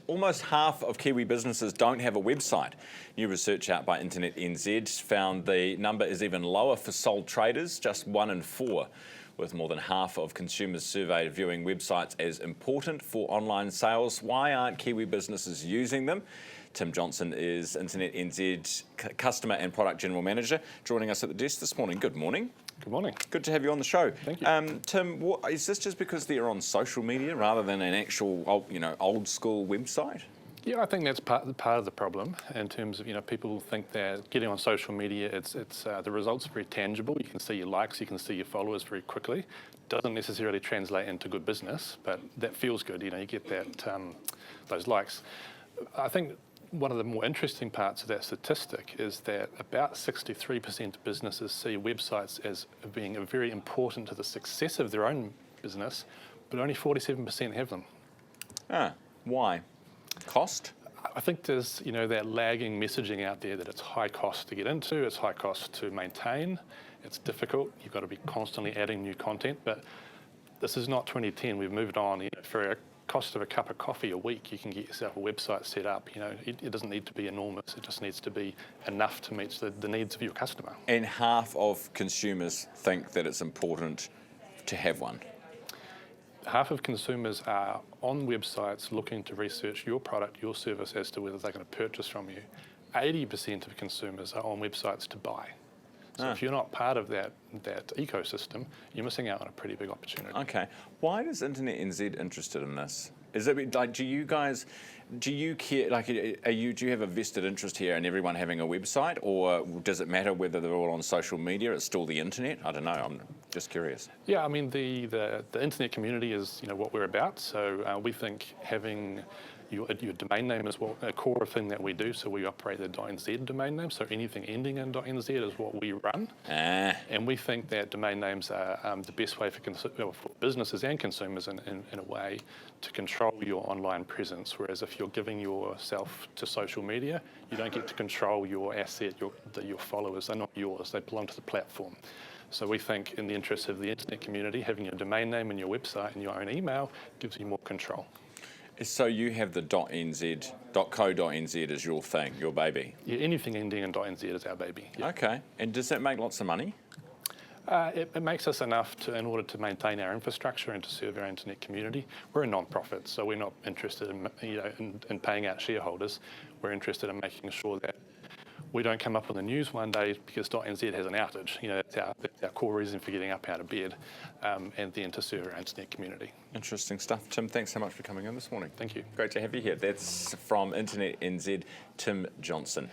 almost half of Kiwi businesses don't have a website. New research out by InternetNZ found the number is even lower for sole traders, just 1 in 4, with more than half of consumers surveyed viewing websites as important for online sales. Why aren't Kiwi businesses using them? Tim Johnson is InternetNZ Customer and Product General Manager, joining us at the desk this morning. Good morning. Good morning. Good to have you on the show. Thank you. Tim, is this just because they're on social media rather than an actual, old school website? Yeah, I think that's part of the problem in terms of, people think that getting on social media, it's the results are very tangible. You can see your likes, you can see your followers very quickly. Doesn't necessarily translate into good business, but that feels good. You get that those likes. I think one of the more interesting parts of that statistic is that about 63% of businesses see websites as being very important to the success of their own business, but only 47% have them. Why? Cost? I think there's that lagging messaging out there that it's high cost to get into, it's high cost to maintain, it's difficult, you've got to be constantly adding new content, but this is not 2010, we've moved on. For a cost of a cup of coffee a week, you can get yourself a website set up. It doesn't need to be enormous, it just needs to be enough to meet the needs of your customer. And half of consumers think that it's important to have one. Half of consumers are on websites looking to research your product, your service as to whether they're going to purchase from you. 80% of consumers are on websites to buy. So if you're not part of that ecosystem, you're missing out on a pretty big opportunity. Okay. Why is InternetNZ interested in this? Is it like, do you care, like, do you have a vested interest here in everyone having a website, or does it matter whether they're all on social media? It's still the internet? I don't know. I'm just curious. Yeah, I mean, the internet community is what we're about. So we think having your domain name is a core thing that we do. So we operate the .nz domain name. So anything ending in .nz is what we run. And we think that domain names are the best way for businesses and consumers in a way to control your online presence. Whereas if you're giving yourself to social media, you don't get to control your asset, your followers. They're not yours. They belong to the platform. So we think in the interest of the internet community, having your domain name and your website and your own email gives you more control. So you have the .nz.co.nz as your thing, your baby? Yeah, anything ending in .nz is our baby. Yeah. Okay. And does that make lots of money? It makes us enough in order to maintain our infrastructure and to serve our internet community. We're a non-profit, so we're not interested in paying out shareholders. We're interested in making sure that we don't come up on the news one day because .nz has an outage. That's our core reason for getting up out of bed, and then to serve our internet community. Interesting stuff. Tim, thanks so much for coming in this morning. Thank you. Great to have you here. That's from InternetNZ Tim Johnson.